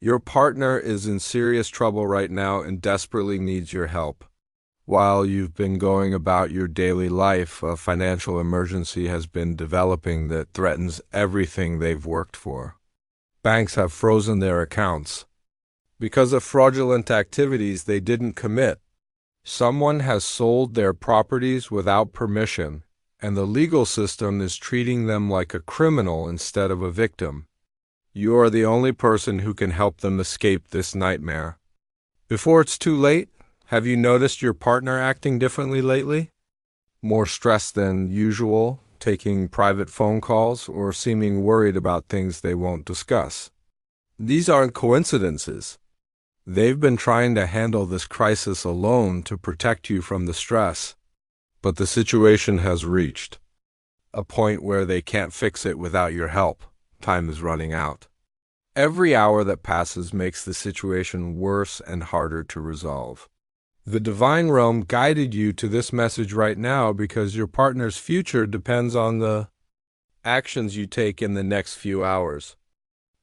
Your partner is in serious trouble right now and desperately needs your help. While you've been going about your daily life, a financial emergency has been developing that threatens everything they've worked for. Banks have frozen their accounts because of fraudulent activities they didn't commit. Someone has sold their properties without permission, and the legal system is treating them like a criminal instead of a victim. You are the only person who can help them escape this nightmare. Before it's too late, have you noticed your partner acting differently lately? More stressed than usual, taking private phone calls, or seeming worried about things they won't discuss? These aren't coincidences. They've been trying to handle this crisis alone to protect you from the stress, but the situation has reached a point where they can't fix it without your help. Time is running out. Every hour that passes makes the situation worse and harder to resolve. The divine realm guided you to this message right now because your partner's future depends on the actions you take in the next few hours.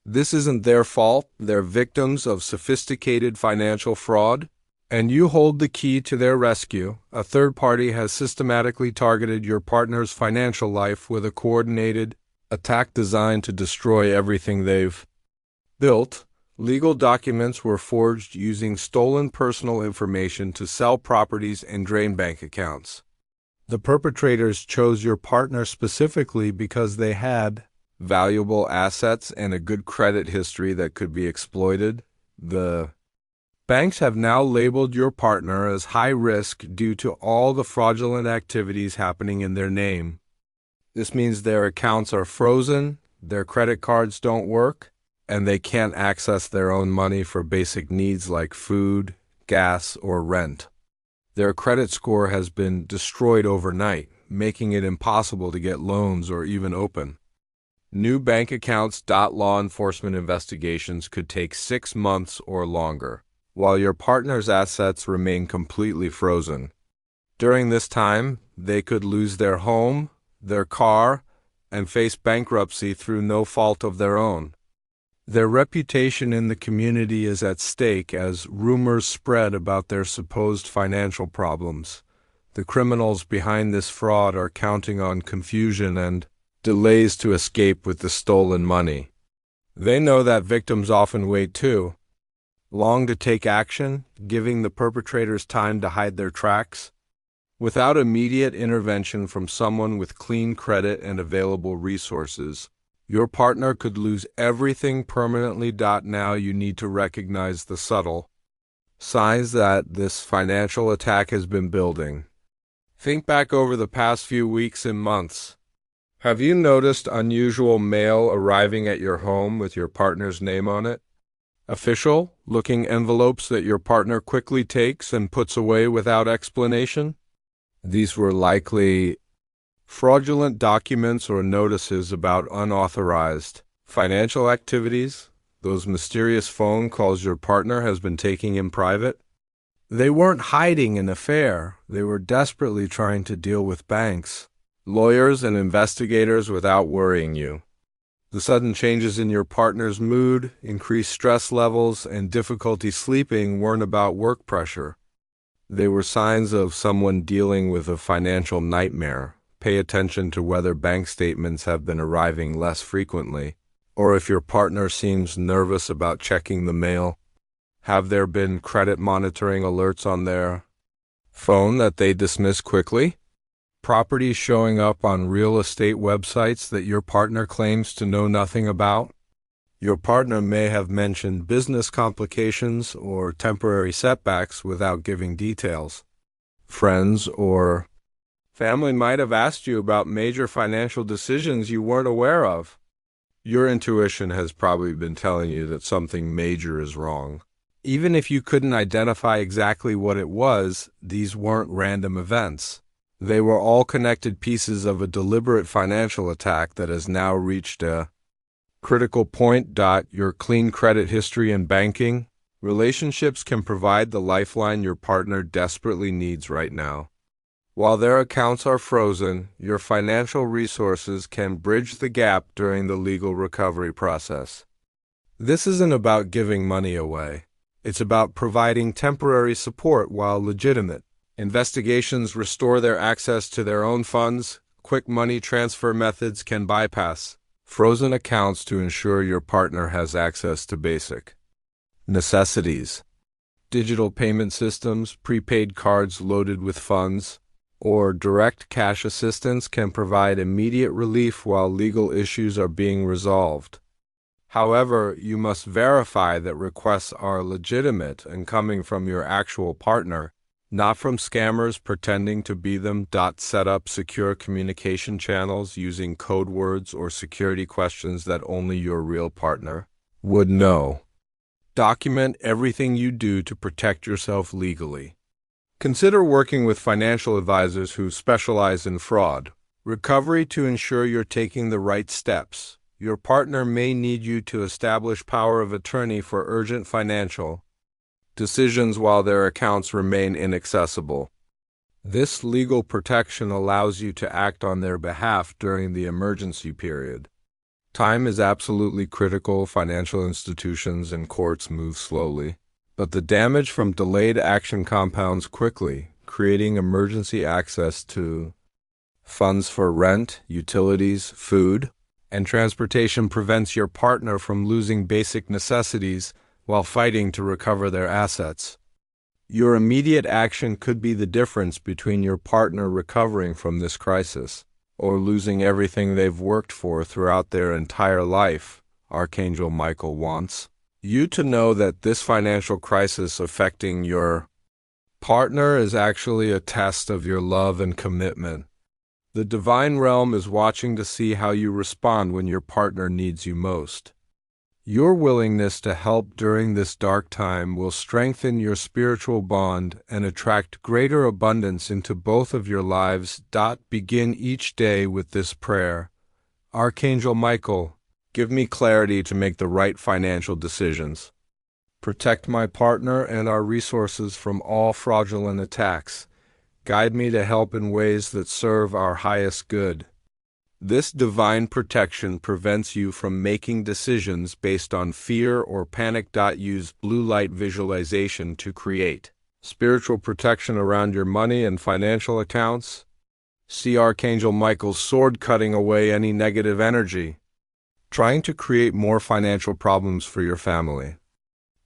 This isn't their fault. They're victims of sophisticated financial fraud, and you hold the key to their rescue. A third party has systematically targeted your partner's financial life with a coordinated attack designed to destroy everything they've built. Legal documents were forged using stolen personal information to sell properties and drain bank accounts. The perpetrators chose your partner specifically because they had valuable assets and a good credit history that could be exploited. The banks have now labeled your partner as high risk due to all the fraudulent activities happening in their name. This means their accounts are frozen, their credit cards don't work, and they can't access their own money for basic needs like food, gas, or rent. Their credit score has been destroyed overnight, making it impossible to get loans or even open new bank accounts. Law enforcement investigations could take 6 months or longer, while your partner's assets remain completely frozen. During this time, they could lose their home, their car, and face bankruptcy through no fault of their own. Their reputation in the community is at stake as rumors spread about their supposed financial problems. The criminals behind this fraud are counting on confusion and delays to escape with the stolen money. They know that victims often wait too long to take action, giving the perpetrators time to hide their tracks. Without immediate intervention from someone with clean credit and available resources, your partner could lose everything permanently. Now you need to recognize the subtle signs that this financial attack has been building. Think back over the past few weeks and months. Have you noticed unusual mail arriving at your home with your partner's name on it? Official-looking envelopes that your partner quickly takes and puts away without explanation? These were likely fraudulent documents or notices about unauthorized financial activities, those mysterious phone calls your partner has been taking in private. They weren't hiding an affair. They were desperately trying to deal with banks, lawyers, and investigators without worrying you. The sudden changes in your partner's mood, increased stress levels, and difficulty sleeping weren't about work pressure. They were signs of someone dealing with a financial nightmare. Pay attention to whether bank statements have been arriving less frequently, or if your partner seems nervous about checking the mail. Have there been credit monitoring alerts on their phone that they dismiss quickly? Properties showing up on real estate websites that your partner claims to know nothing about? Your partner may have mentioned business complications or temporary setbacks without giving details. Friends or family might have asked you about major financial decisions you weren't aware of. Your intuition has probably been telling you that something major is wrong. Even if you couldn't identify exactly what it was, these weren't random events. They were all connected pieces of a deliberate financial attack that has now reached a critical point. Your clean credit history and banking relationships can provide the lifeline your partner desperately needs right now. While their accounts are frozen, your financial resources can bridge the gap during the legal recovery process. This isn't about giving money away. It's about providing temporary support while legitimate. Investigations restore their access to their own funds. Quick money transfer methods can bypass frozen accounts to ensure your partner has access to basic necessities. Digital payment systems, prepaid cards loaded with funds, or direct cash assistance can provide immediate relief while legal issues are being resolved. However, you must verify that requests are legitimate and coming from your actual partner, not from scammers pretending to be them. Set up secure communication channels using code words or security questions that only your real partner would know. Document everything you do to protect yourself legally. Consider working with financial advisors who specialize in fraud recovery to ensure you're taking the right steps. Your partner may need you to establish power of attorney for urgent financial decisions while their accounts remain inaccessible. This legal protection allows you to act on their behalf during the emergency period. Time is absolutely critical. Financial institutions and courts move slowly, but the damage from delayed action compounds quickly, creating emergency access to funds for rent, utilities, food, and transportation prevents your partner from losing basic necessities while fighting to recover their assets. Your immediate action could be the difference between your partner recovering from this crisis or losing everything they've worked for throughout their entire life. Archangel Michael wants you to know that this financial crisis affecting your partner is actually a test of your love and commitment. The divine realm is watching to see how you respond when your partner needs you most. Your willingness to help during this dark time will strengthen your spiritual bond and attract greater abundance into both of your lives. Begin each day with this prayer. Archangel Michael, give me clarity to make the right financial decisions. Protect my partner and our resources from all fraudulent attacks. Guide me to help in ways that serve our highest good. This divine protection prevents you from making decisions based on fear or panic. Use blue light visualization to create spiritual protection around your money and financial accounts. See Archangel Michael's sword cutting away any negative energy, trying to create more financial problems for your family.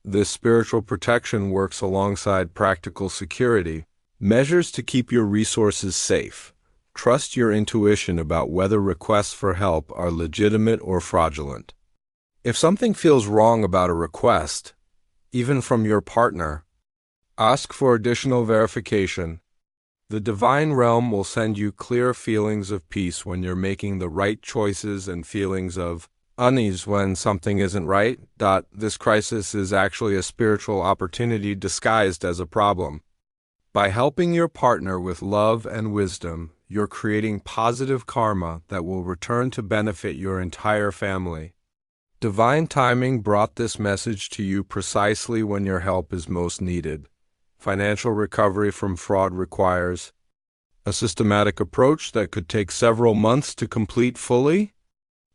This spiritual protection works alongside practical security measures to keep your resources safe. Trust your intuition about whether requests for help are legitimate or fraudulent. If something feels wrong about a request, even from your partner, ask for additional verification. The divine realm will send you clear feelings of peace when you're making the right choices and feelings of unease when something isn't right. This crisis is actually a spiritual opportunity disguised as a problem. By helping your partner with love and wisdom, you're creating positive karma that will return to benefit your entire family. Divine timing brought this message to you precisely when your help is most needed. Financial recovery from fraud requires a systematic approach that could take several months to complete fully.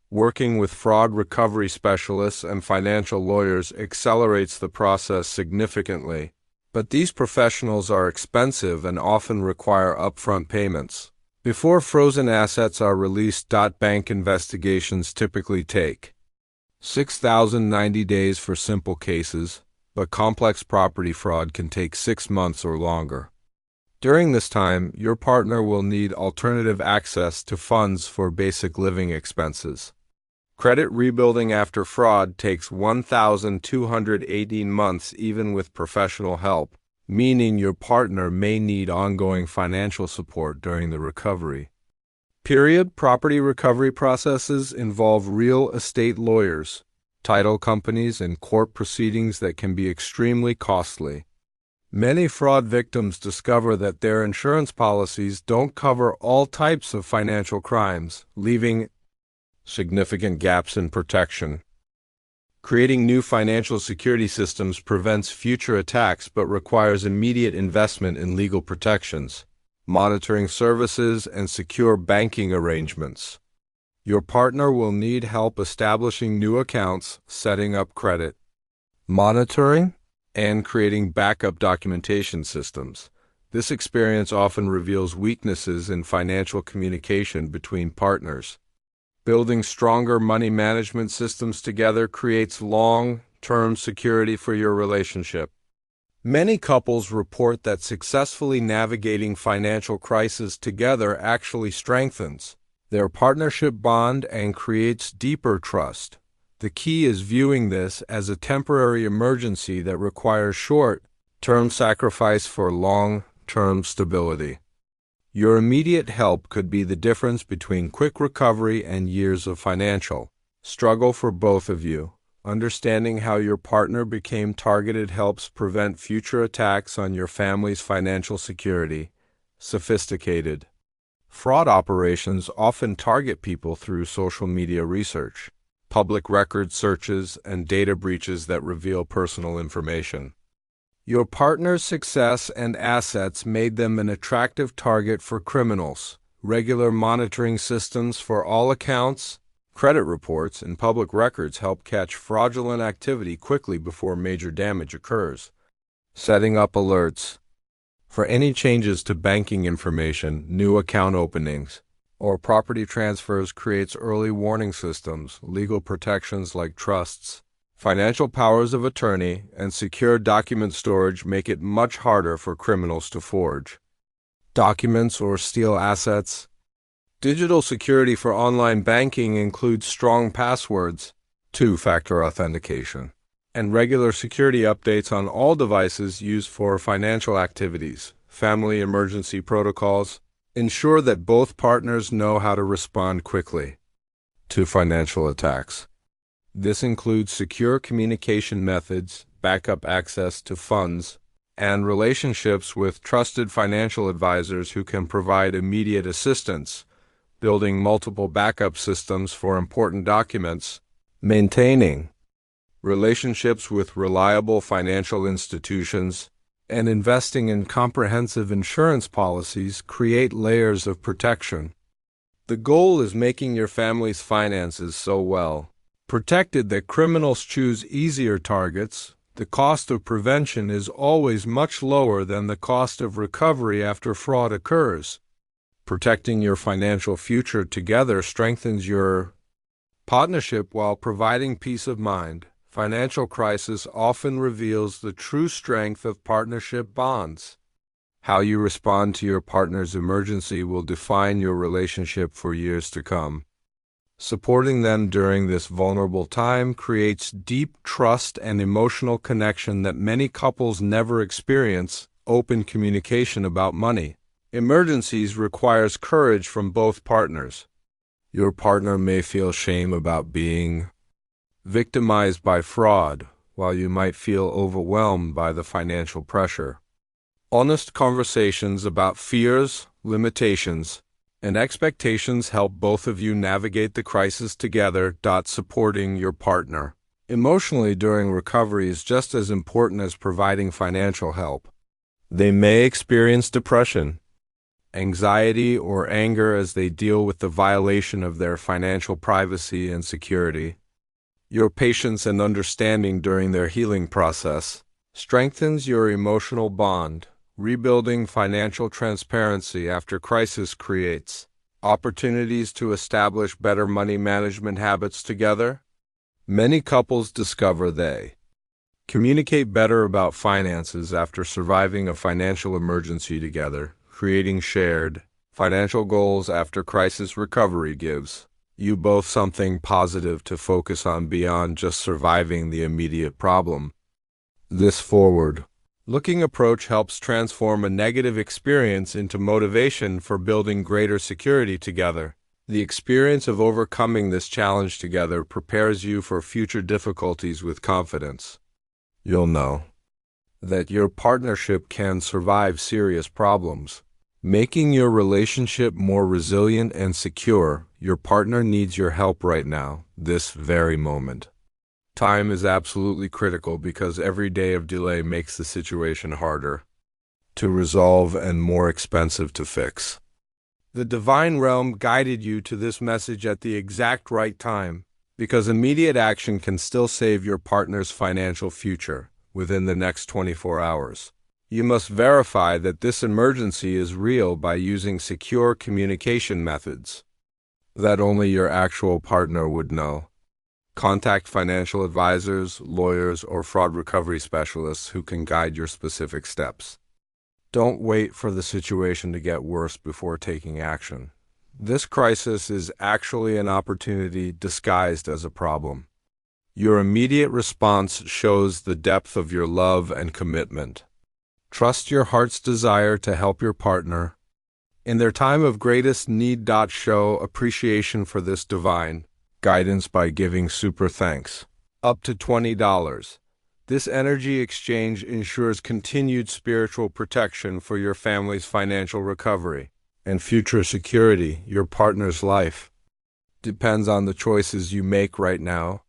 Working with fraud recovery specialists and financial lawyers accelerates the process significantly. But these professionals are expensive and often require upfront payments before frozen assets are released. Bank investigations typically take 6,090 days for simple cases, but complex property fraud can take 6 months or longer. During this time, your partner will need alternative access to funds for basic living expenses. Credit rebuilding after fraud takes 1,218 months even with professional help, meaning your partner may need ongoing financial support during the recovery. Property recovery processes involve real estate lawyers, title companies, and court proceedings that can be extremely costly. Many fraud victims discover that their insurance policies don't cover all types of financial crimes, leaving significant gaps in protection. Creating new financial security systems prevents future attacks but requires immediate investment in legal protections, monitoring services, and secure banking arrangements. Your partner will need help establishing new accounts, setting up credit, monitoring, and creating backup documentation systems. This experience often reveals weaknesses in financial communication between partners. Building stronger money management systems together creates long-term security for your relationship. Many couples report that successfully navigating financial crises together actually strengthens their partnership bond and creates deeper trust. The key is viewing this as a temporary emergency that requires short-term sacrifice for long-term stability. Your immediate help could be the difference between quick recovery and years of financial struggle for both of you. Understanding how your partner became targeted helps prevent future attacks on your family's financial security. Sophisticated fraud operations often target people through social media research, public record searches, and data breaches that reveal personal information. Your partner's success and assets made them an attractive target for criminals. Regular monitoring systems for all accounts, credit reports, and public records help catch fraudulent activity quickly before major damage occurs. Setting up alerts for any changes to banking information, new account openings, or property transfers creates early warning systems, legal protections like trusts, financial powers of attorney, and secure document storage make it much harder for criminals to forge documents or steal assets. Digital security for online banking includes strong passwords, two-factor authentication, and regular security updates on all devices used for financial activities. Family emergency protocols ensure that both partners know how to respond quickly to financial attacks. This includes secure communication methods, backup access to funds, and relationships with trusted financial advisors who can provide immediate assistance. Building multiple backup systems for important documents, maintaining relationships with reliable financial institutions, and investing in comprehensive insurance policies create layers of protection. The goal is making your family's finances so well protected that criminals choose easier targets. The cost of prevention is always much lower than the cost of recovery after fraud occurs. Protecting your financial future together strengthens your partnership while providing peace of mind. Financial crisis often reveals the true strength of partnership bonds. How you respond to your partner's emergency will define your relationship for years to come. Supporting them during this vulnerable time creates deep trust and emotional connection that many couples never experience. Open communication about money. Emergencies requires courage from both partners. Your partner may feel shame about being victimized by fraud, while you might feel overwhelmed by the financial pressure. Honest conversations about fears, limitations, and expectations help both of you navigate the crisis together. Supporting your partner emotionally during recovery is just as important as providing financial help. They may experience depression, anxiety, or anger as they deal with the violation of their financial privacy and security. Your patience and understanding during their healing process strengthens your emotional bond. Rebuilding financial transparency after crisis creates opportunities to establish better money management habits together. Many couples discover they communicate better about finances after surviving a financial emergency together. Creating shared financial goals after crisis recovery gives you both something positive to focus on beyond just surviving the immediate problem. This forward-looking approach helps transform a negative experience into motivation for building greater security together. The experience of overcoming this challenge together prepares you for future difficulties with confidence. You'll know that your partnership can survive serious problems. Making your relationship more resilient and secure, your partner needs your help right now, this very moment. Time is absolutely critical because every day of delay makes the situation harder to resolve and more expensive to fix. The divine realm guided you to this message at the exact right time, because immediate action can still save your partner's financial future within the next 24 hours. You must verify that this emergency is real by using secure communication methods that only your actual partner would know. Contact financial advisors, lawyers, or fraud recovery specialists who can guide your specific steps. Don't wait for the situation to get worse before taking action. This crisis is actually an opportunity disguised as a problem. Your immediate response shows the depth of your love and commitment. Trust your heart's desire to help your partner. In their time of greatest need. Show appreciation for this divine guidance by giving super thanks. Up to $20. This energy exchange ensures continued spiritual protection for your family's financial recovery and future security. Your partner's life depends on the choices you make right now.